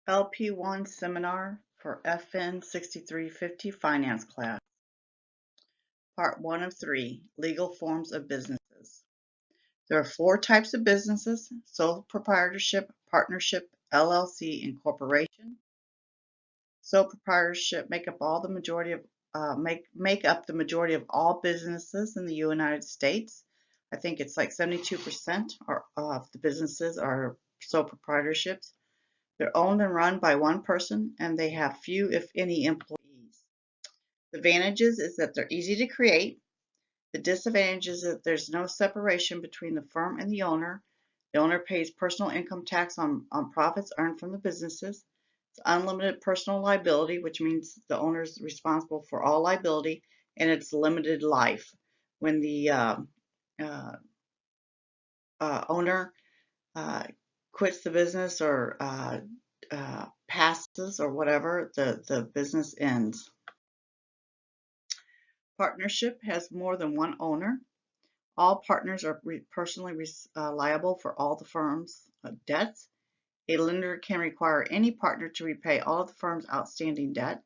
LP1 Seminar for FN 6350 Finance Class. Part 1 of 3, Legal Forms of Businesses. There are 4 types of businesses: sole proprietorship, partnership, LLC, and corporation. Sole proprietorship make up the majority of all businesses in the United States. I think it's like 72% of the businesses are sole proprietorships. They're owned and run by one person, and they have few, if any, employees. The advantages is that they're easy to create. The disadvantage is that there's no separation between the firm and the owner. The owner pays personal income tax on profits earned from the businesses. It's unlimited personal liability, which means the owner is responsible for all liability, and it's limited life. When the owner quits the business or passes or whatever, the business ends. Partnership has more than one owner. All partners are personally liable for all the firm's debts. A lender can require any partner to repay all of the firm's outstanding debt.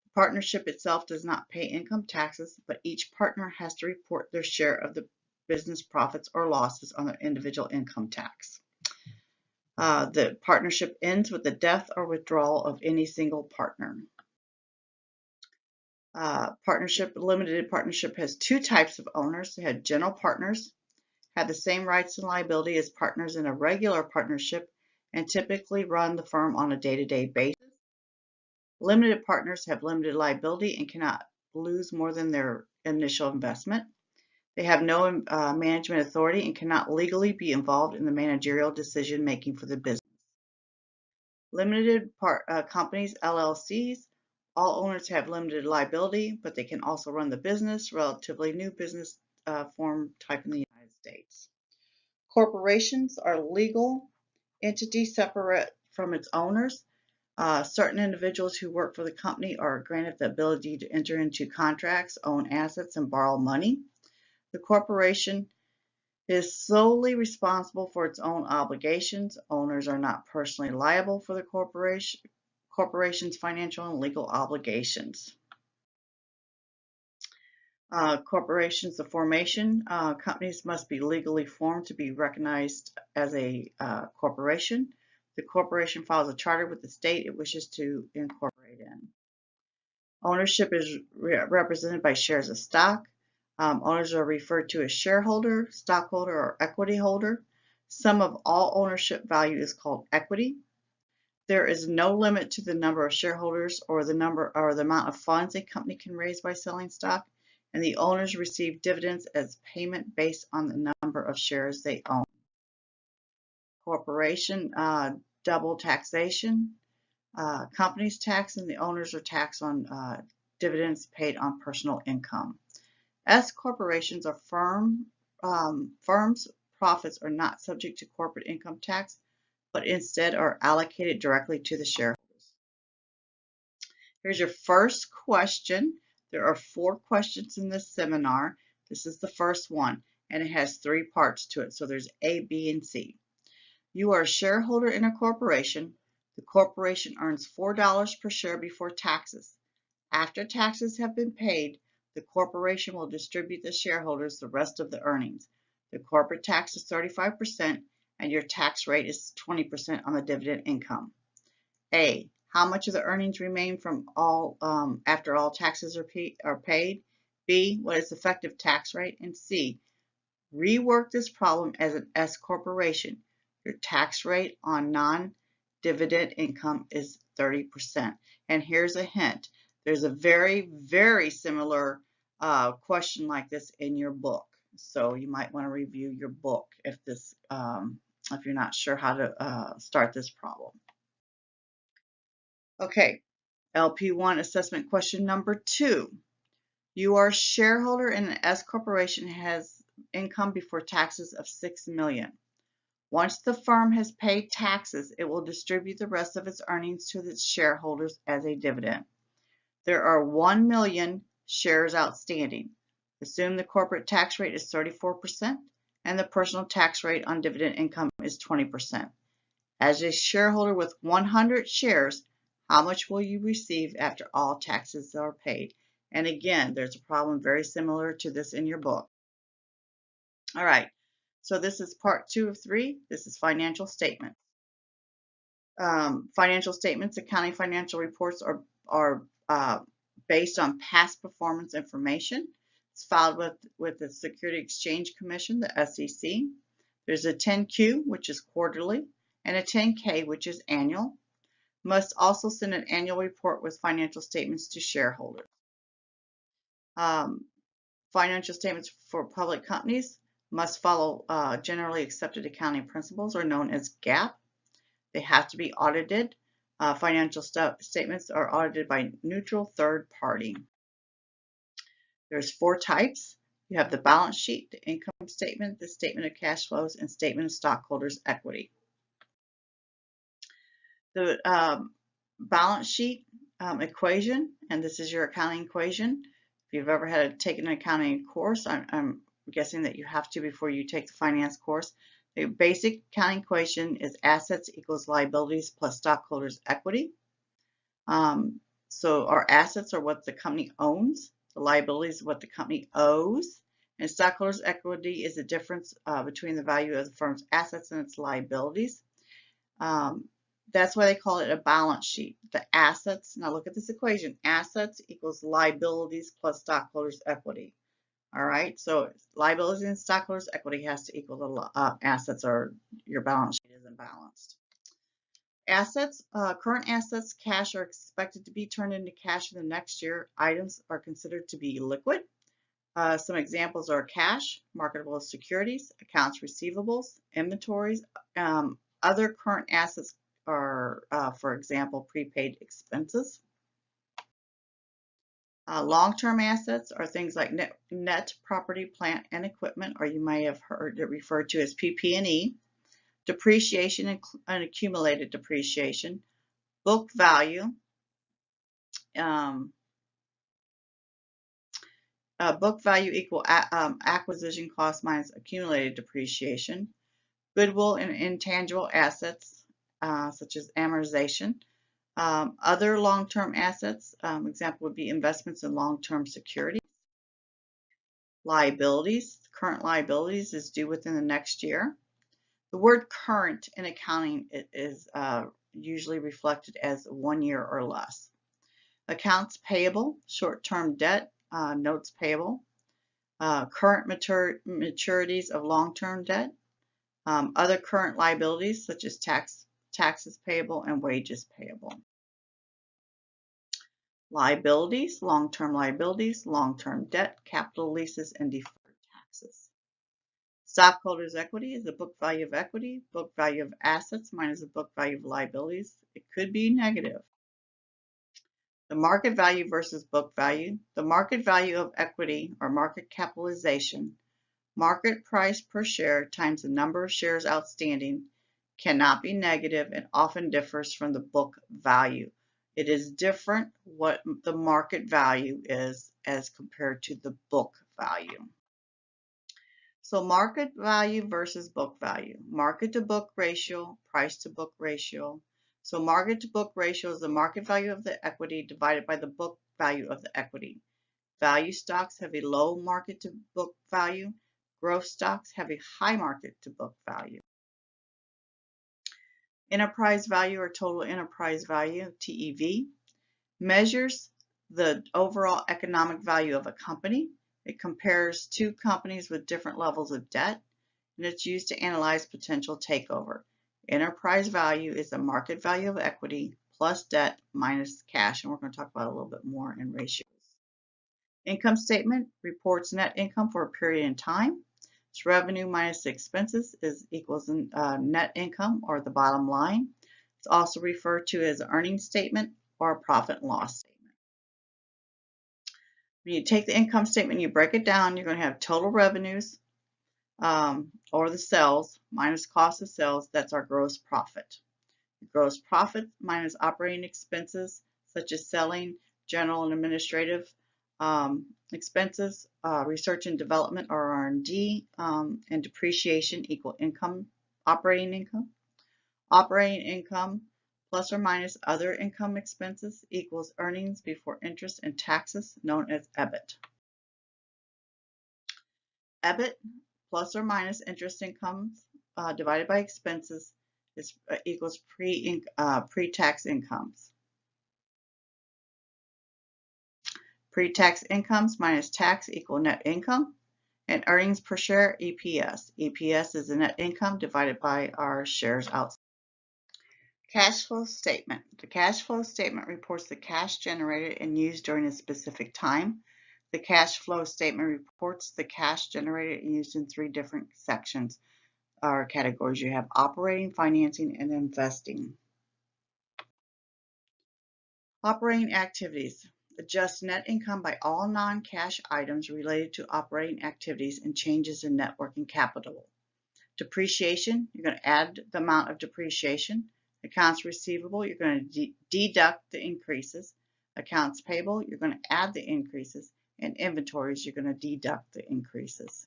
The partnership itself does not pay income taxes, but each partner has to report their share of the business profits or losses on their individual income tax. The partnership ends with the death or withdrawal of any single partner. Limited partnership has 2 types of owners. They have general partners, have the same rights and liability as partners in a regular partnership, and typically run the firm on a day-to-day basis. Limited partners have limited liability and cannot lose more than their initial investment. They have no management authority and cannot legally be involved in the managerial decision-making for the business. Limited companies, LLCs, all owners have limited liability, but they can also run the business, relatively new business form type in the United States. Corporations are legal entities separate from its owners. Certain individuals who work for the company are granted the ability to enter into contracts, own assets, and borrow money. The corporation is solely responsible for its own obligations. Owners are not personally liable for the corporation's financial and legal obligations. Corporations, the formation. Companies must be legally formed to be recognized as a corporation. The corporation files a charter with the state it wishes to incorporate in. Ownership is represented by shares of stock. Owners are referred to as shareholder, stockholder, or equity holder. Sum of all ownership value is called equity. There is no limit to the number of shareholders or the amount of funds a company can raise by selling stock, and the owners receive dividends as payment based on the number of shares they own. Corporation, double taxation. Companies tax and the owners are taxed on dividends paid on personal income. S corporations are firms' profits are not subject to corporate income tax, but instead are allocated directly to the shareholders. Here's your first question. There are 4 questions in this seminar. This is the first one, and it has 3 parts to it. So there's A, B, and C. You are a shareholder in a corporation. The corporation earns $4 per share before taxes. After taxes have been paid, the corporation will distribute the shareholders the rest of the earnings. The corporate tax is 35%, and your tax rate is 20% on the dividend income. A, how much of the earnings remain from after all taxes are paid? B, what is the effective tax rate? And C, rework this problem as an S corporation. Your tax rate on non-dividend income is 30%. And here's a hint. There's a very, very similar question like this in your book. So you might want to review your book if you're not sure how to start this problem. Okay, LP1 assessment question number 2. You are a shareholder in an S corporation has income before taxes of $6 million. Once the firm has paid taxes, it will distribute the rest of its earnings to its shareholders as a dividend. There are 1 million shares outstanding. Assume the corporate tax rate is 34% and the personal tax rate on dividend income is 20%. As a shareholder with 100 shares, how much will you receive after all taxes are paid? And again, there's a problem very similar to this in your book. All right, so this is part 2 of 3. This is financial statements. Financial statements, accounting financial reports are based on past performance information. It's filed with the Security Exchange Commission, the SEC. There's a 10Q, which is quarterly, and a 10K, which is annual. Must also send an annual report with financial statements to shareholders. Financial statements for public companies must follow generally accepted accounting principles, or known as GAAP. They have to be audited. Financial statements are audited by neutral third party. There's 4 types. You have the balance sheet, the income statement, the statement of cash flows, and statement of stockholders' equity. The balance sheet equation, and this is your accounting equation. If you've ever had to take an accounting course, I'm guessing that you have to before you take the finance course. The basic accounting equation is assets equals liabilities plus stockholders' equity. So our assets are what the company owns, the liabilities are what the company owes, and stockholders' equity is the difference between the value of the firm's assets and its liabilities. That's why they call it a balance sheet. The assets, now look at this equation, assets equals liabilities plus stockholders' equity. All right, so liabilities and stockholders' equity has to equal the assets, or your balance sheet isn't balanced. Assets, current assets, cash are expected to be turned into cash in the next year. Items are considered to be liquid. Some examples are cash, marketable securities, accounts receivables, inventories. Other current assets are, for example, prepaid expenses. Long-term assets are things like net property, plant, and equipment, or you may have heard it referred to as PP&E. Depreciation and accumulated depreciation. Book value. Book value equal acquisition cost minus accumulated depreciation. Goodwill and intangible assets, such as amortization. Other long-term assets, example would be investments in long-term securities. Liabilities, current liabilities is due within the next year. The word current in accounting is usually reflected as 1 year or less. Accounts payable, short-term debt, notes payable, current maturities of long-term debt, other current liabilities such as taxes payable and wages payable. Liabilities, long-term debt, capital leases, and deferred taxes. Stockholders' equity is the book value of equity, book value of assets minus the book value of liabilities. It could be negative. The market value versus book value. The market value of equity, or market capitalization, market price per share times the number of shares outstanding, cannot be negative and often differs from the book value. It is different what the market value is as compared to the book value. So market value versus book value. Market to book ratio, price to book ratio. So market to book ratio is the market value of the equity divided by the book value of the equity. Value stocks have a low market to book value. Growth stocks have a high market to book value. Enterprise value, or total enterprise value, TEV, measures the overall economic value of a company. It compares 2 companies with different levels of debt, and it's used to analyze potential takeover. Enterprise value is the market value of equity plus debt minus cash, and we're going to talk about a little bit more in ratios. Income statement reports net income for a period in time. It's revenue minus expenses equals net income, or the bottom line. It's also referred to as earnings statement or a profit and loss statement. When you take the income statement, you break it down, you're going to have total revenues, or the sales, minus cost of sales. That's our gross profit. Gross profit minus operating expenses, such as selling, general and administrative expenses, research and development, or R&D, and depreciation equal income, operating income. Operating income plus or minus other income expenses equals earnings before interest and taxes, known as EBIT. EBIT plus or minus interest incomes divided by expenses is equals pre-tax incomes. Pre-tax incomes minus tax equal net income, and earnings per share, EPS. EPS is the net income divided by our shares outstanding. Cash flow statement. The cash flow statement reports the cash generated and used during a specific time. The cash flow statement reports the cash generated and used in three different sections or categories. You have operating, financing, and investing. Operating activities. Adjust net income by all non-cash items related to operating activities and changes in net working capital. Depreciation, you're going to add the amount of depreciation. Accounts receivable, you're going to deduct the increases. Accounts payable, you're going to add the increases. And inventories, you're going to deduct the increases.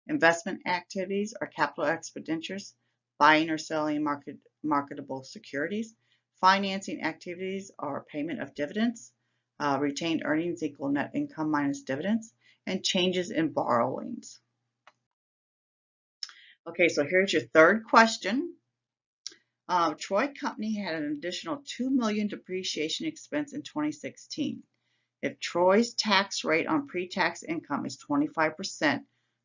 Investment activities are capital expenditures, buying or selling marketable securities. Financing activities are payment of dividends. Retained earnings equal net income minus dividends, and changes in borrowings. Okay, so here's your third question. Troy Company had an additional $2 million depreciation expense in 2016. If Troy's tax rate on pre-tax income is 25%,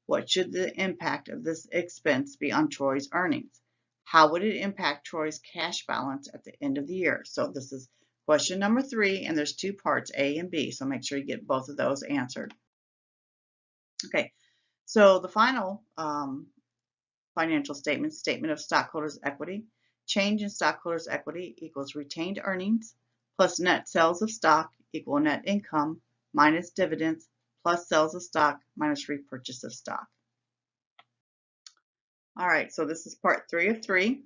what should the impact of this expense be on Troy's earnings? How would it impact Troy's cash balance at the end of the year? So this is question number 3, and there's 2 parts, A and B, so make sure you get both of those answered. Okay, so the final financial statement, statement of stockholders' equity. Change in stockholders' equity equals retained earnings plus net sales of stock equal net income minus dividends plus sales of stock minus repurchase of stock. All right, so this is part 3 of 3.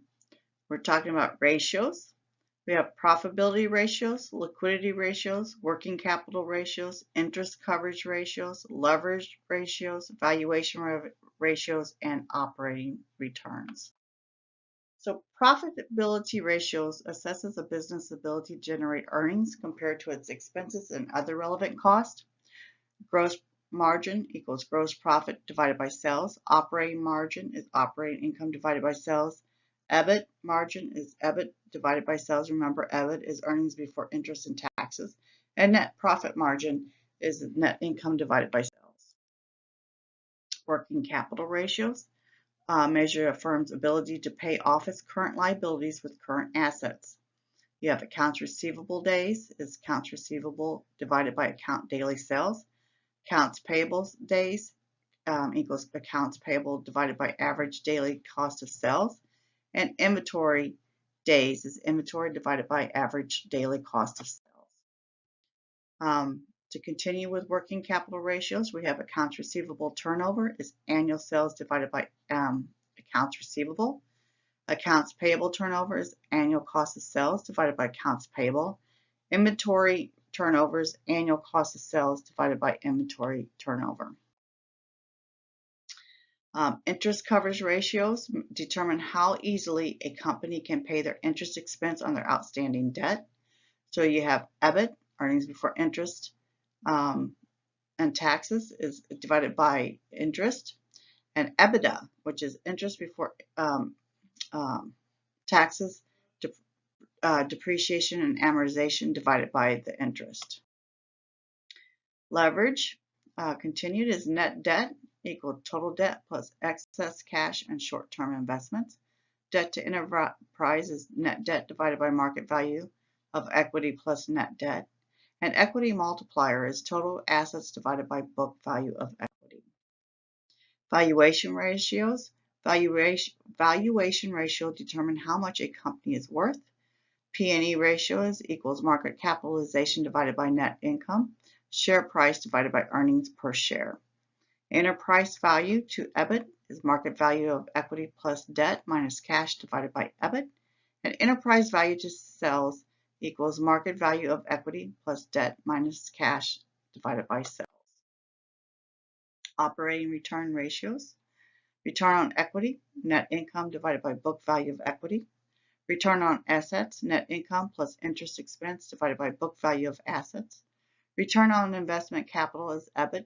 We're talking about ratios. We have profitability ratios, liquidity ratios, working capital ratios, interest coverage ratios, leverage ratios, valuation ratios, and operating returns. So profitability ratios assesses a business' ability to generate earnings compared to its expenses and other relevant costs. Gross margin equals gross profit divided by sales. Operating margin is operating income divided by sales. EBIT margin is EBIT divided by sales. Remember, EBIT is earnings before interest and taxes. And net profit margin is net income divided by sales. Working capital ratios measure a firm's ability to pay off its current liabilities with current assets. You have accounts receivable days is accounts receivable divided by account daily sales. Accounts payable days equals accounts payable divided by average daily cost of sales. And inventory days is inventory divided by average daily cost of sales. To continue with working capital ratios, we have accounts receivable turnover is annual sales divided by accounts receivable. Accounts payable turnover is annual cost of sales divided by accounts payable. Inventory turnover is annual cost of sales divided by inventory turnover. Interest coverage ratios determine how easily a company can pay their interest expense on their outstanding debt. So you have EBIT, earnings before interest and taxes, is divided by interest, and EBITDA, which is interest before taxes, depreciation and amortization divided by the interest. Leverage continued is net debt equal total debt plus excess cash and short-term investments. Debt to enterprise is net debt divided by market value of equity plus net debt. And equity multiplier is total assets divided by book value of equity. Valuation ratios. Valuation ratio determine how much a company is worth. P/E ratio is equals market capitalization divided by net income. Share price divided by earnings per share. Enterprise value to EBIT is market value of equity plus debt minus cash divided by EBIT. And enterprise value to sales equals market value of equity plus debt minus cash divided by sales. Operating return ratios. Return on equity, net income divided by book value of equity. Return on assets, net income plus interest expense divided by book value of assets. Return on investment capital is EBIT,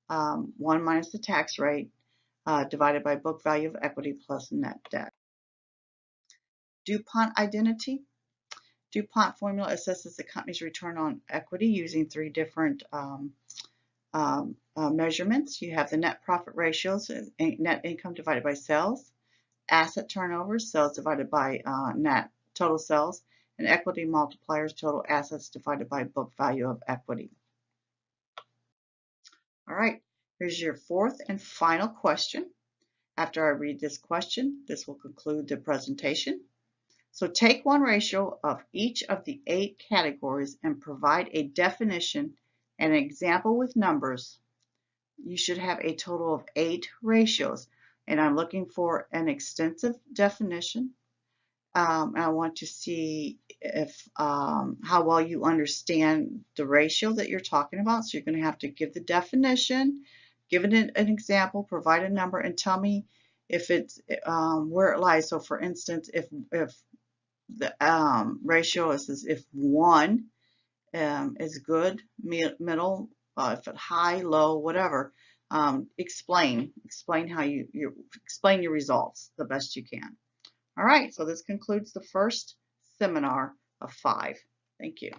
1 minus the tax rate, divided by book value of equity plus net debt. DuPont identity. DuPont formula assesses the company's return on equity using 3 different measurements. You have the net profit ratios, net income divided by sales, asset turnover, sales divided by net total sales, and equity multipliers, total assets divided by book value of equity. All right, here's your 4th and final question. After I read this question, this will conclude the presentation. So take one ratio of each of the 8 categories and provide a definition and an example with numbers. You should have a total of 8 ratios, and I'm looking for an extensive definition. I want to see if how well you understand the ratio that you're talking about. So you're going to have to give the definition, give it an example, provide a number, and tell me if it's where it lies. So for instance, if the ratio is if 1 is good, middle, if it's high, low, whatever. Explain how you explain your results the best you can. All right, so this concludes the first seminar of 5. Thank you.